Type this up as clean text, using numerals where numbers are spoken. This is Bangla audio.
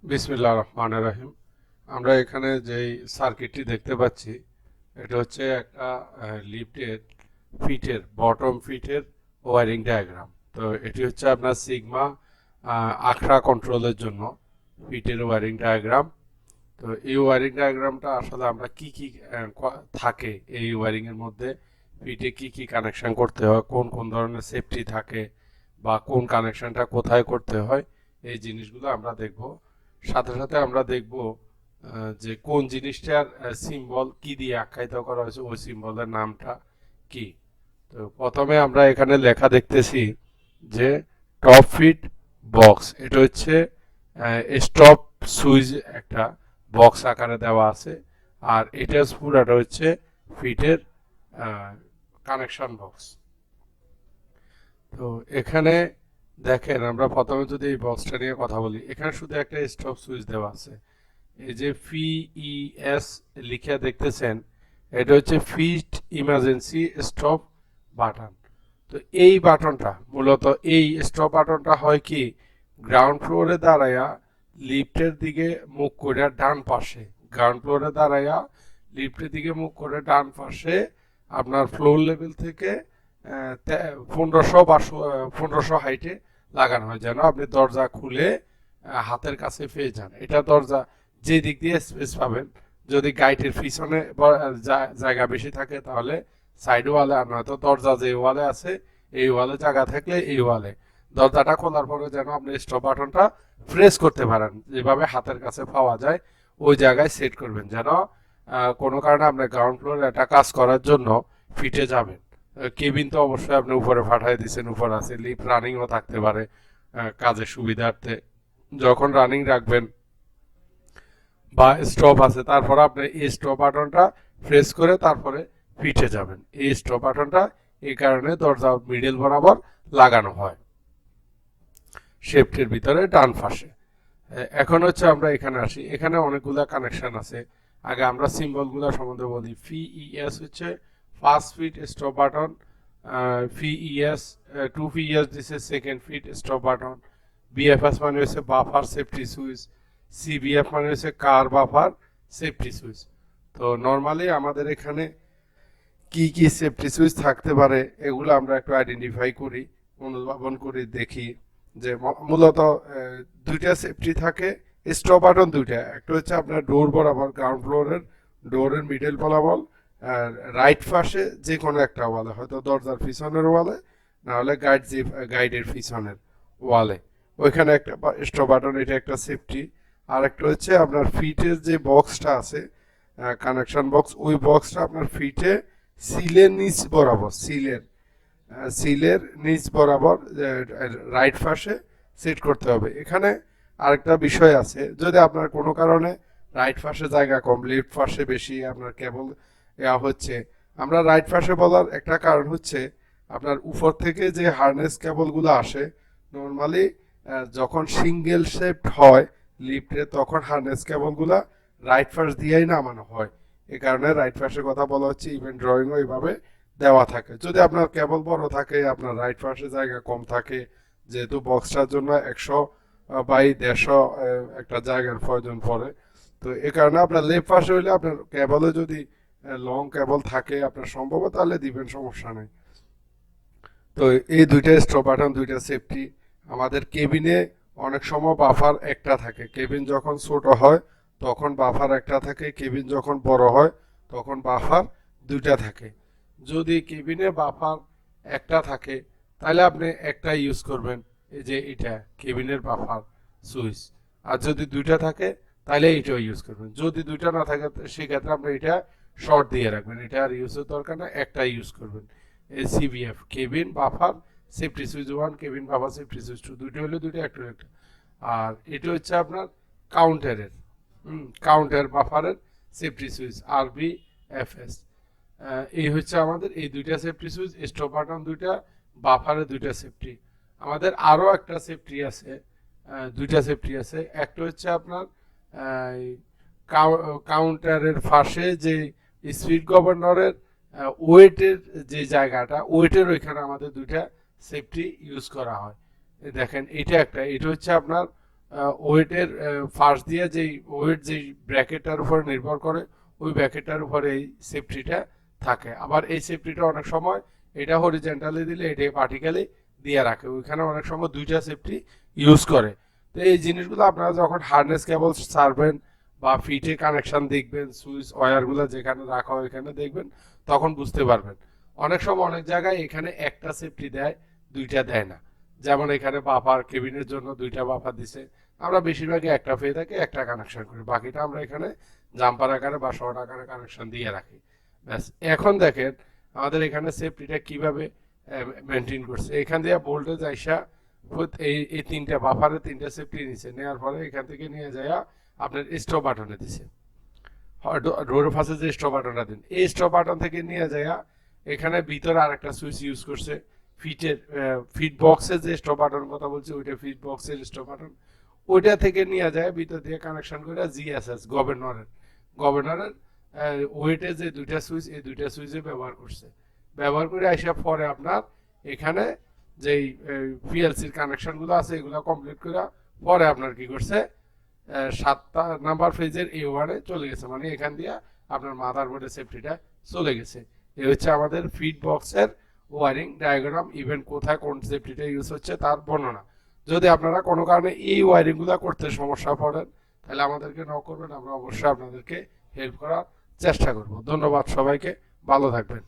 বিসমিল্লাহির রহমানির রহিম। আমরা এখানে যেই সার্কিটটি দেখতে পাচ্ছি এটা হচ্ছে একটা লিফটের ফিটের বটম ফিটের ওয়ারিং ডায়াগ্রাম। তো এটি হচ্ছে আপনার সিগমা আখড়া কন্ট্রোলের জন্য ফিটের ওয়ারিং ডায়াগ্রাম। তো এই ওয়ারিং ডায়াগ্রামটা আসলে আমরা কি কি থাকে এই ওয়ারিং এর মধ্যে, ফিটে কি কি কানেকশন করতে হয়, কোন কোন ধরনের সেফটি থাকে বা কোন কানেকশনটা কোথায় করতে হয়, এই জিনিসগুলো আমরা দেখব। সাথে সাথে আমরা দেখব যে কোন জিনিসটার সিম্বল কি দিয়ে আখ্যায়িত করা হয়েছে, ওই সিম্বলের নামটা কি। তো প্রথমে আমরা এখানে লেখা দেখতেছি যে টপ ফিট বক্স, এটা হচ্ছে স্টপ সুইচ একটা বক্স আকারে দেওয়া আছে, আর এটা পুরাটা হচ্ছে ফিটের কানেকশন বক্স। তো এখানে দেখেন, আমরা প্রথমে যদি এই বক্সটা নিয়ে কথা বলি, এখানে শুধু একটা স্টপ সুইচ দেওয়া আছে। এই যে FES লিখে দেখতেছেন, এটা হচ্ছে ফিট ইমার্জেন্সি স্টপ বাটন। তো এই বাটনটা মূলত, এই স্টপ বাটনটা হয় কি, গ্রাউন্ড ফ্লোরে দাঁড়াইয়া লিফটের দিকে মুখ করে ডান পাশে, গ্রাউন্ড ফ্লোরে দাঁড়াইয়া লিফটের দিকে মুখ করে ডান পাশে আপনার ফ্লোর লেভেল থেকে 1500 বা 1500 হাইটে লাগানো হয়, যেন আপনি দরজা খুলে হাতের কাছে পেয়ে যান। এটা দরজা যে দিক দিয়ে স্পেস পাবেন, যদি গাইডের পিছনে জায়গা বেশি থাকে তাহলে সাইড ওয়ালে, আর নয়তো দরজা যে ওয়ালে আছে এই ওয়ালে জায়গা থাকলে এই ওয়ালে দরজাটা খোলার পরে যেন আপনি স্টপ বাটনটা প্রেস করতে পারেন, যেভাবে হাতের কাছে পাওয়া যায় ওই জায়গায় সেট করবেন, যেন কোনো কারণে আপনি গ্রাউন্ড ফ্লোরে একটা কাজ করার জন্য ফিটে যাবেন। কেবিন তো অবশ্যই আপনি উপরে পাঠিয়ে দিচ্ছেন, উপর আছে, লিফট রানিংও থাকতে পারে কাজের সুবিধার্থে। যখন রানিং রাখবেন বা স্টপ আছে, তারপর আপনি এই স্টপ বাটনটা প্রেস করে তারপরে ফিটে যাবেন। এই স্টপ বাটনটা এই কারণে দরজা মিডল বরাবর লাগানো হয় শেফটের ভিতরে ডান পাশে। এখন হচ্ছে আমরা এখানে আসি, এখানে অনেকগুলা কানেকশন আছে। আগে আমরা সিম্বলগুলো সম্বন্ধে বলি। FES হচ্ছে first fit stop button, FES 2 FES দিছে second fit stop button, BFS মানে হচ্ছে বাফার সেফটি সুইচ, CBF মানে হচ্ছে কার বাফার সেফটি সুইচ। তো নর্মালি আমাদের এখানে কি কি সেফটি সুইচ থাকতে পারে এগুলো আমরা একটু আইডেন্টিফাই করি, অনুধাবন করি, দেখি যে মূলত দুইটা সেফটি থাকে। স্টপ বাটন দুইটা, একটা হচ্ছে আপনার ডোর বরাবর, গ্রাউন্ড ফ্লোরের ডোরের মিডল বরাবর, আর রাইট পাশে যে কোনো একটা ওয়ালে, হয়তো দরজার পিছনের ওয়ালে, না হলে গাইডের পিছনের ওয়ালে, ওইখানে একটা স্টপ বাটন, এটা একটা সেফটি। আর একটা হচ্ছে আপনার ফিটের যে বক্সটা আছে, কানেকশন বক্স, ওই বক্সটা আপনার ফিটে সিলের নিচ বরাবর, সিলের নিচ বরাবর রাইট পাশে সেট করতে হবে। এখানে আরেকটা বিষয় আছে, যদি আপনার কোনো কারণে রাইট পাশে জায়গা কম, লেফট পাশে বেশি আপনার কেবল হচ্ছে, আমরা রাইট পাশে বলার একটা কারণ হচ্ছে আপনার উপর থেকে যে হার্নেস কেবলগুলো আসে নর্মালি, যখন সিঙ্গেল শেপড হয় লিফটে, তখন হার্নেস কেবলগুলো রাইট পাশ দিয়েই নামানো হয়। এই কারণে রাইট পাশের কথা বলা হচ্ছে, ইভেন ড্রয়িংও এইভাবে দেওয়া থাকে। যদি আপনার কেবল বড় থাকে, আপনার রাইট পাশে জায়গা কম থাকে, যেহেতু বক্সটার জন্য 100 বাই 150 একটা জায়গার প্রয়োজন পড়ে, তো এ কারণে আপনার লেফট পাশে হইলে আপনার কেবলে যদি লং কেবল থাকে আপনার সম্ভব, তাহলে দিবেন, সমস্যা নেই। তো এই দুইটা স্টপ বাটন, দুইটা সেফটি। আমাদের কেবিনে অনেক সময় বাফার একটা থাকে, কেবিন যখন ছোট হয় তখন বাফার একটা থাকে, কেবিন যখন বড় হয় তখন বাফার দুইটা থাকে। যদি কেবিনে বাফার একটা থাকে তাহলে আপনি একটা ইউজ করবেন, এই যে এটা কেবিনের বাফার সুইচ। আর যদি দুইটা থাকে তাহলে এইটাও ইউজ করবেন। যদি দুইটা না থাকে সেক্ষেত্রে আপনি এটা শর্ট দিয়ে রাখবেন, এটা আর ইউজের দরকার না, একটা ইউজ করবেন। CBF cabin buffer safety switch 1, cabin buffer safety switch 2, দুইটা হলে দুইটা, একটা একটা। আর এটা হচ্ছে আপনার কাউন্টারের, কাউন্টার বাফারের সেফটি সুইচ RBFS। এই হচ্ছে আমাদের এই দুইটা সেফটি সুইচ, স্টপ বাটন দুইটা, বাফারের দুইটা সেফটি। আমাদের আরও একটা সেফটি আছে, দুইটা সেফটি আছে। একটা হচ্ছে আপনার কাউন্টারের পাশে যে স্পিড গভর্নরের ওয়েটের যে জায়গাটা, ওয়েটের ওইখানে আমাদের দুইটা সেফটি ইউজ করা হয়। দেখেন এটা একটা, এটা হচ্ছে আপনার ওয়েটের ফার্স্ট দিয়ে যেই ওয়েট যেই ব্র্যাকেটটার উপর নির্ভর করে ওই ব্র্যাকেটটার উপরে এই সেফটিটা থাকে। আবার এই সেফটিটা অনেক সময় এটা হরিজেন্টালি দিলে এটা ভার্টিক্যালি দিয়ে রাখে, ওইখানে অনেক সময় দুইটা সেফটি ইউজ করে। তো এই জিনিসগুলো আপনারা যখন হার্নেস কেবল ছাড়বেন বা ফিটে কানেকশন দেখবেন, সুইচ ওয়্যারগুলো যেখানে রাখা হয় এখানে দেখবেন, তখন বুঝতে পারবেন। অনেক সময় অনেক জায়গায় এখানে একটা সেফটি দেয়, দুইটা দেয় না। যেমন এখানে বাফার কেবিনের জন্য দুইটা বাফার দিছে, আমরা বেশিরভাগই একটা পেয়ে থাকি, একটা কানেকশন করি, বাকিটা আমরা এখানে জাম্পার আকারে বা শর্ট আকারে কানেকশন দিয়ে রাখি। ব্যাস। এখন দেখেন আমাদের এখানে সেফটিটা কিভাবে মেনটেন করছে। এখান দিয়ে ভোল্টেজ আইসা এই তিনটা বাফারে তিনটা সেফটি নিছে, নেওয়ার পরে এখান থেকে নিয়ে যায় আপনার স্টপ বাটনে দিছে, ডোর ফাঁসে যে স্টপ বাটনটা দিন, এই স্টপ বাটন থেকে নিয়ে যায় এখানে ভিতরে আরেকটা সুইচ ইউজ করছে ফিটের ফিট বক্সের যে স্টপ বাটন কথা বলছি ওইটা ফিট বক্সের স্টপ বাটন, ওইটা থেকে নিয়ে যায় ভিতর দিয়ে কানেকশন করে জিএসএস গভর্নরের ওয়েটে যে দুইটা সুইচ এই দুইটা সুইচে ব্যবহার করছে। ব্যবহার করে আসা পরে আপনার এখানে যেই পিএলসির কানেকশনগুলো আছে এগুলো কমপ্লিট করে পরে আপনার কি করছে 7টা নাম্বার ফেজের এই ওয়ার্ডে চলে গেছে, মানে এখান দিয়ে আপনার মাদারবোর্ডের সেফটিটা চলে গেছে। এই হচ্ছে আমাদের ফিড বক্সের ওয়ারিং ডায়াগ্রাম, ইভেন কোথায় কোন সেফটিটা ইউজ হচ্ছে তার বর্ণনা। যদি আপনারা কোনো কারণে এই ওয়ারিংগুলো করতে সমস্যা পড়েন তাহলে আমাদেরকে নক করবেন, আমরা অবশ্যই আপনাদেরকে হেল্প করার চেষ্টা করব। ধন্যবাদ সবাইকে, ভালো থাকবেন।